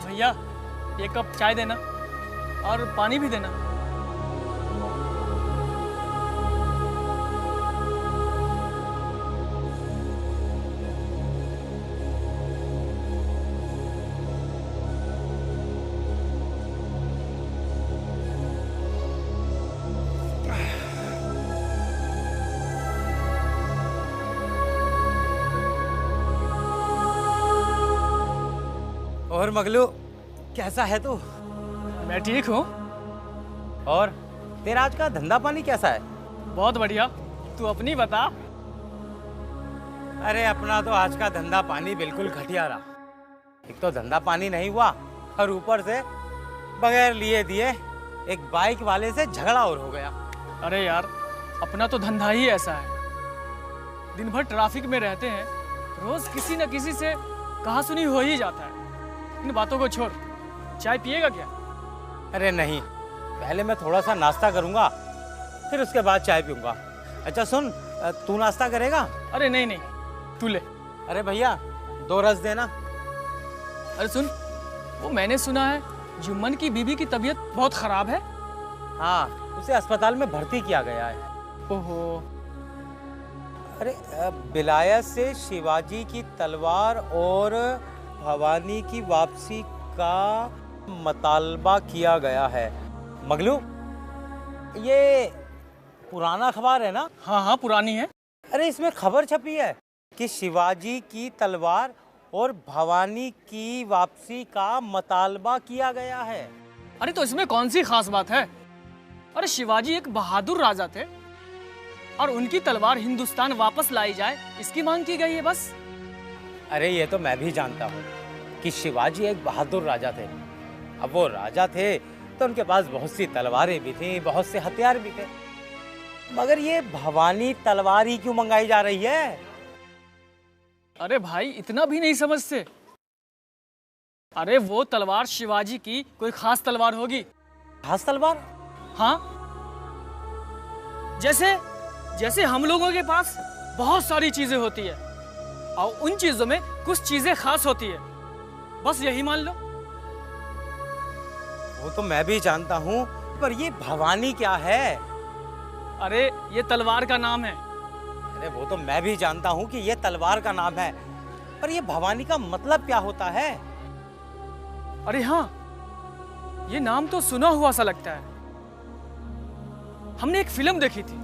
भैया, एक कप चाय देना और पानी भी देना। और मगलू, कैसा है तू? मैं ठीक हूँ। और तेरा आज का धंधा पानी कैसा है? बहुत बढ़िया। तू अपनी बता। अरे अपना तो आज का धंधा पानी बिल्कुल घटिया रहा। एक तो धंधा पानी नहीं हुआ और ऊपर से बगैर लिए दिए एक बाइक वाले से झगड़ा और हो गया। अरे यार, अपना तो धंधा ही ऐसा है। दिन भर ट्रैफिक में रहते हैं, रोज किसी न किसी से कहा सुनी हो ही जाता है। इन बातों को छोड़, चाय पिएगा क्या? अरे नहीं, पहले मैं थोड़ा सा नाश्ता करूंगा, फिर उसके बाद चाय पीऊंगा। अच्छा सुन, तू नाश्ता करेगा? अरे नहीं नहीं, तू ले। अरे भैया, 2 रस देना। अरे सुन, वो मैंने सुना है जुम्मन की बीबी की तबीयत बहुत खराब है। हाँ, उसे अस्पताल में भर्ती किया गया है। ओहो। अरे विलायत से शिवाजी की तलवार और भवानी की वापसी का मतालबा किया गया है। मगलू, ये पुराना अखबार है ना? हाँ हाँ, पुरानी है। अरे इसमें खबर छपी है कि शिवाजी की तलवार और भवानी की वापसी का मतालबा किया गया है। अरे तो इसमें कौन सी खास बात है? अरे शिवाजी एक बहादुर राजा थे और उनकी तलवार हिंदुस्तान वापस लाई जाए, इसकी मांग की गई है बस। अरे ये तो मैं भी जानता हूँ कि शिवाजी एक बहादुर राजा थे। अब वो राजा थे तो उनके पास बहुत सी तलवारें भी थी, बहुत से हथियार भी थे, मगर ये भवानी तलवार ही क्यों मंगाई जा रही है? अरे भाई, इतना भी नहीं समझते। अरे वो तलवार शिवाजी की कोई खास तलवार होगी। खास तलवार? हाँ, जैसे जैसे हम लोगों के पास बहुत सारी चीजें होती है और उन चीजों में कुछ चीजें खास होती है, बस यही मान लो। वो तो मैं भी जानता हूँ, पर ये भवानी क्या है? अरे ये तलवार का नाम है। अरे वो तो मैं भी जानता हूँ कि ये तलवार का नाम है, पर ये भवानी का मतलब क्या होता है? अरे हाँ, ये नाम तो सुना हुआ सा लगता है। हमने एक फिल्म देखी थी।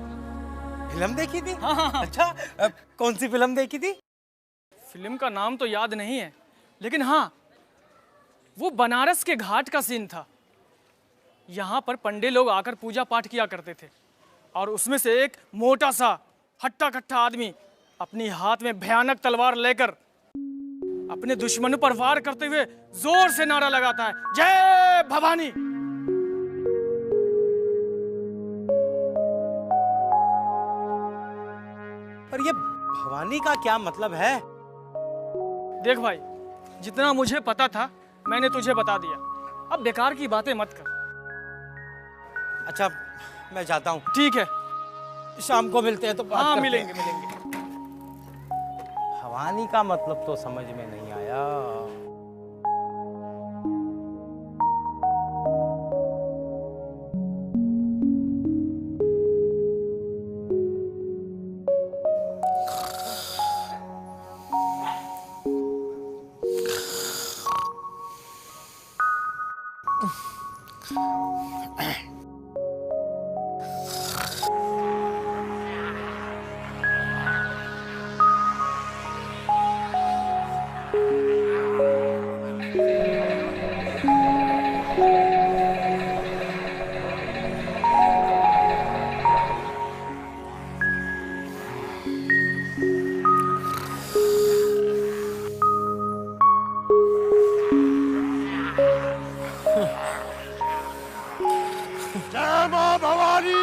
फिल्म देखी थी? हाँ हाँ हाँ। अच्छा, कौन सी फिल्म देखी थी? फिल्म का नाम तो याद नहीं है, लेकिन हाँ, वो बनारस के घाट का सीन था। यहाँ पर पंडे लोग आकर पूजा पाठ किया करते थे और उसमें से एक मोटा सा हट्टा कट्टा आदमी अपनी हाथ में भयानक तलवार लेकर अपने दुश्मनों पर वार करते हुए जोर से नारा लगाता है, जय भवानी। पर ये भवानी का क्या मतलब है? देख भाई, जितना मुझे पता था मैंने तुझे बता दिया। अब बेकार की बातें मत कर। अच्छा, मैं जाता हूँ। ठीक है, शाम को मिलते हैं तो बात हाँ करते मिलेंगे हैं। मिलेंगे। भवानी का मतलब तो समझ में नहीं आया। जय मां भवानी।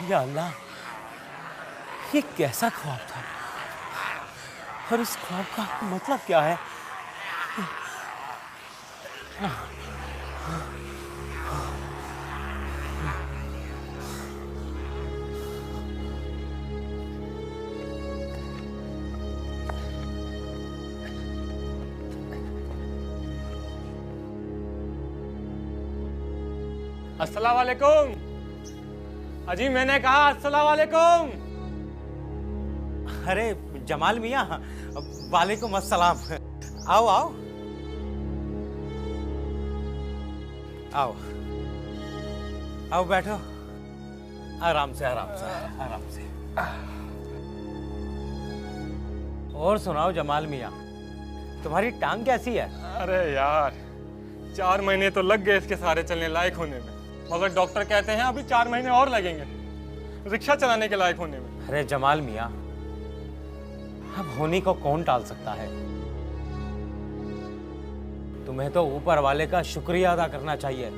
या अल्लाह, ये कैसा ख्वाब था और इस ख्वाब का मतलब क्या है? अस्सलाम वालेकुम। अजी मैंने कहा अस्सलाम वालेकुम। अरे जमाल मियाँ, वालेकुम अस्सलाम। आओ आओ आओ आओ, बैठो। आराम से आराम से आराम से। और सुनाओ जमाल मियाँ, तुम्हारी टांग कैसी है? अरे यार, 4 महीने तो लग गए इसके सारे चलने लायक होने में, मगर डॉक्टर कहते हैं अभी 4 महीने और लगेंगे रिक्शा चलाने के लायक होने में। अरे जमाल मियाँ, अब होनी को कौन टाल सकता है? तुम्हें तो ऊपर वाले का शुक्रिया अदा करना चाहिए,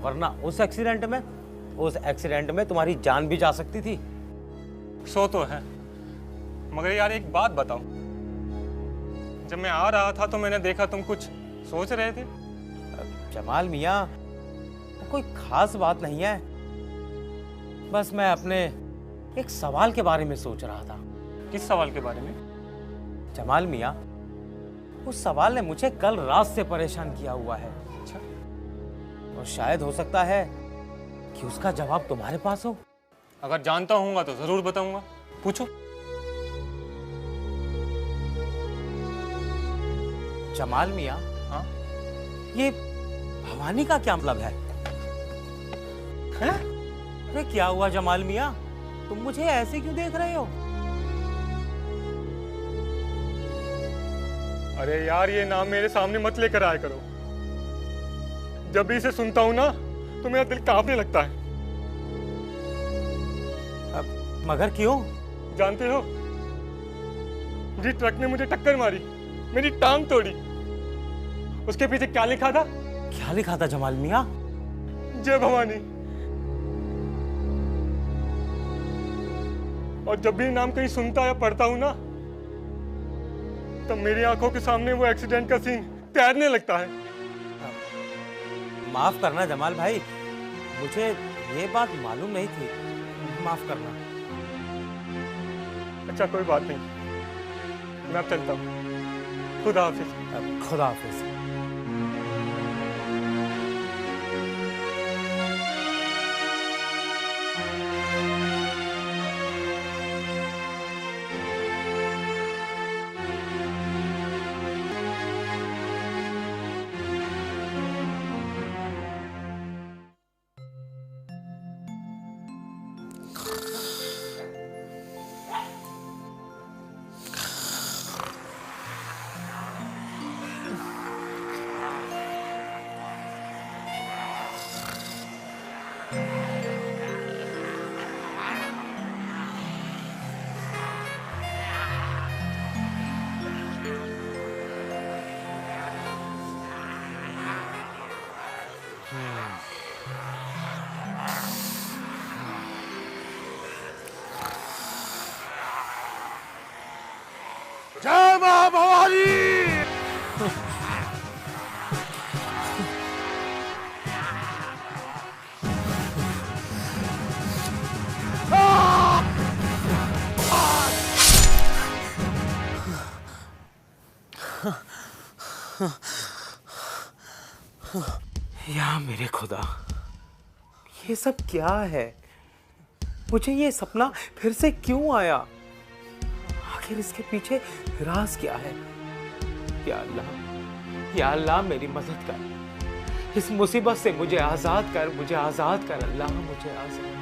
वरना उस एक्सीडेंट में तुम्हारी जान भी जा सकती थी। सो तो है, मगर यार एक बात बताओ, जब मैं आ रहा था तो मैंने देखा तुम कुछ सोच रहे थे। जमाल मियाँ, कोई खास बात नहीं है, बस मैं अपने एक सवाल के बारे में सोच रहा था। किस सवाल के बारे में? जमाल मियाँ, उस सवाल ने मुझे कल रात से परेशान किया हुआ है। अच्छा, और शायद हो सकता है कि उसका जवाब तुम्हारे पास हो। अगर जानता हूँगा तो जरूर बताऊंगा, पूछो। जमाल मियाँ, हाँ? ये भवानी का क्या मतलब है? अरे क्या हुआ जमाल मियाँ, तुम मुझे ऐसे क्यों देख रहे हो? अरे यार, ये नाम मेरे सामने मत लेकर आया करो। जब भी इसे सुनता हूं ना तो मेरा दिल कांपने लगता है। मगर क्यों? जानते हो, जिस ट्रक ने मुझे टक्कर मारी, मेरी टांग तोड़ी, उसके पीछे क्या लिखा था? क्या लिखा था जमाल मियाँ? जय भवानी। और जब भी नाम कहीं सुनता या पढ़ता हूं ना, तब मेरी आंखों के सामने वो एक्सीडेंट का सीन तैरने लगता है। माफ करना जमाल भाई, मुझे ये बात मालूम नहीं थी, माफ करना। अच्छा कोई बात नहीं, मैं अब चलता हूँ। खुदा हाफिज। खुदा हाफिज। जय मां भवानी। या मेरे खुदा, ये सब क्या है? मुझे ये सपना फिर से क्यों आया? आखिर इसके पीछे राज क्या है? या अल्लाह मेरी मदद कर, इस मुसीबत से मुझे आजाद कर, मुझे आजाद कर अल्लाह, मुझे आजाद कर।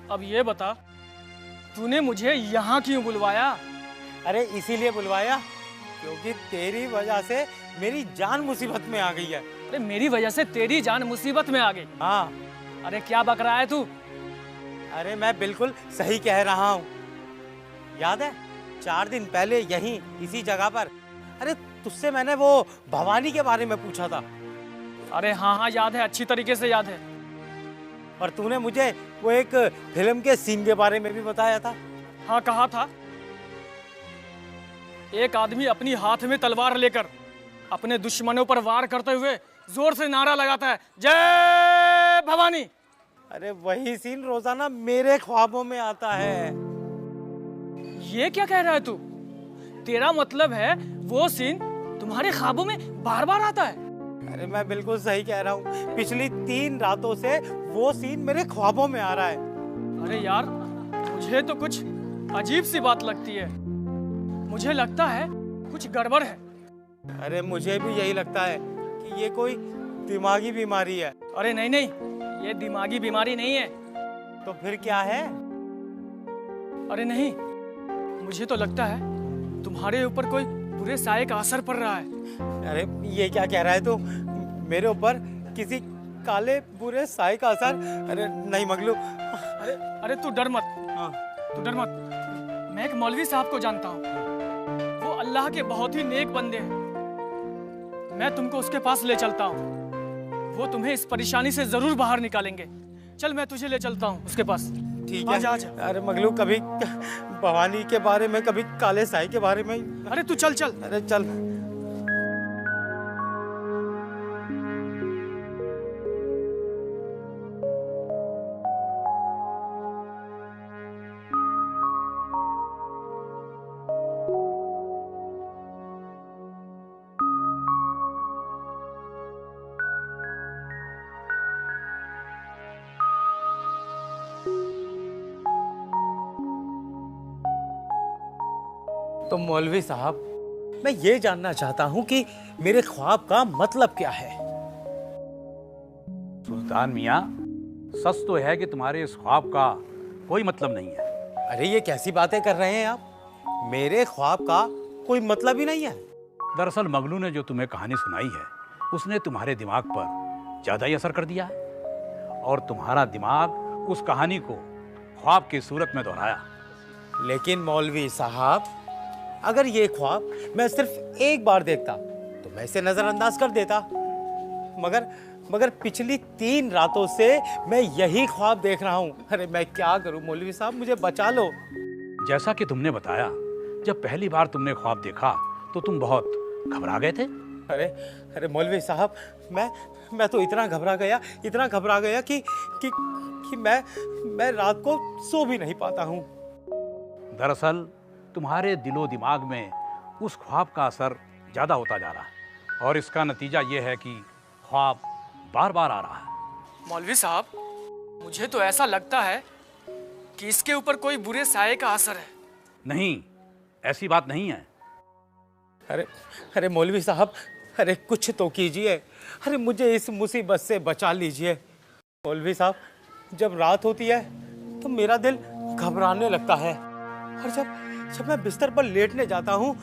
अब ये बता, तूने मुझे यहाँ क्यों बुलवाया? अरे इसीलिए बुलवाया क्योंकि तेरी वजह से मेरी जान मुसीबत में आ गई है। अरे मेरी वजह से तेरी जान मुसीबत में आ गई? हाँ। अरे क्या बक रहा है तू? अरे मैं बिल्कुल सही कह रहा हूँ। याद है 4 दिन पहले यहीं इसी जगह पर, अरे तुझसे मैंने वो भवानी के बारे में पूछा था। अरे हाँ हाँ याद है, अच्छी तरीके से याद है। और तूने मुझे वो एक फिल्म के सीन के बारे में भी बताया था। हाँ कहा था, एक आदमी अपनी हाथ में तलवार लेकर अपने दुश्मनों पर वार करते हुए जोर से नारा लगाता है, जय भवानी। अरे वही सीन रोजाना मेरे ख्वाबों में आता है। ये क्या कह रहा है तू? तेरा मतलब है वो सीन तुम्हारे ख्वाबों में बार बार आता है? अरे मैं बिल्कुल सही कह रहा हूँ, पिछली 3 रातों से वो सीन मेरे ख्वाबों में आ रहा है। अरे यार मुझे तो कुछ अजीब सी बात लगती है। मुझे लगता है कुछ गड़बड़ है। अरे मुझे भी यही लगता है कि ये कोई दिमागी बीमारी है। अरे नहीं नहीं, ये दिमागी बीमारी नहीं है। तो फिर क्या है? अरे नहीं, मुझे तो लगता है तुम्हारे ऊपर कोई बुरे साये का असर पड़ रहा है। अरे ये क्या कह रहा है तू? मेरे ऊपर किसी काले बुरे साए का असर? अरे नहीं मगलू। अरे अरे तू डर मत। हाँ। तू डर मत। मैं एक मौलवी साहब को जानता हूँ, वो अल्लाह के बहुत ही नेक बंदे हैं। मैं तुमको उसके पास ले चलता हूँ, वो तुम्हें इस परेशानी से जरूर बाहर निकालेंगे। चल मैं तुझे ले चलता हूँ उसके पास। ठीक है। आजा आजा। अरे मगलू, कभी भवानी के बारे में, कभी काले साए के बारे में। अरे तू चल चल। अरे चल। तो मौलवी साहब, मैं ये जानना चाहता हूँ कि मेरे ख्वाब का मतलब क्या है? सुल्तान मियाँ, सच तो है कि तुम्हारे इस ख्वाब का कोई मतलब नहीं है। अरे ये कैसी बातें कर रहे हैं आप? मेरे ख्वाब का कोई मतलब ही नहीं है। दरअसल मगलू ने जो तुम्हें कहानी सुनाई है, उसने तुम्हारे दिमाग पर ज़्यादा ही असर कर दिया है और तुम्हारा दिमाग उस कहानी को ख्वाब की सूरत में दोहराया। लेकिन मौलवी साहब, अगर ये ख्वाब मैं सिर्फ एक बार देखता तो मैं इसे नजरअंदाज कर देता, मगर पिछली 3 रातों से मैं यही ख्वाब देख रहा हूँ। अरे मैं क्या करूँ मौलवी साहब, मुझे बचा लो। जैसा कि तुमने बताया, जब पहली बार तुमने ख्वाब देखा तो तुम बहुत घबरा गए थे। अरे मौलवी साहब, मैं तो इतना घबरा गया कि मैं रात को सो भी नहीं पाता हूँ। दरअसल तुम्हारे दिलो दिमाग में उस ख्वाब का असर ज़्यादा होता जा रहा है और इसका नतीजा ये है कि ख्वाब बार बार आ रहा है। मौलवी साहब, मुझे तो ऐसा लगता है कि इसके ऊपर कोई बुरे साये का असर है। नहीं, ऐसी बात नहीं है। अरे मौलवी साहब, अरे कुछ तो कीजिए। अरे मुझे इस मुसीबत से बचा लीजिए। मौलवी साहब, जब रात होती है तो मेरा दिल घबराने लगता है और जब मैं बिस्तर पर लेटने जाता हूँ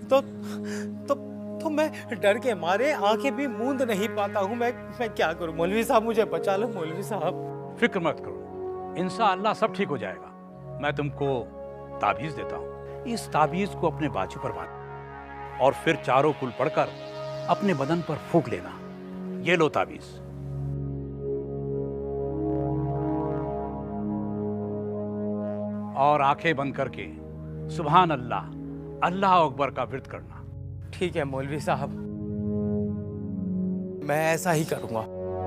तो मैं डर के मारे आंखें भी मूंद नहीं पाता हूँ। मैं क्या करूँ मौलवी साहब, मुझे बचा लो मौलवी साहब। फिक्र मत करो, इंशाअल्लाह सब ठीक हो जाएगा। मैं तुमको ताबीज़ देता हूँ, इस ताबीज़ को अपने बाजू पर बांध और फिर चारों कुल पढ़कर अपने बदन पर फूंक लेना। ये लो ताबीज़। और आंखें बंद करके सुभान अल्लाह, अल्लाह अकबर का विर्द करना। ठीक है मौलवी साहब, मैं ऐसा ही करूँगा।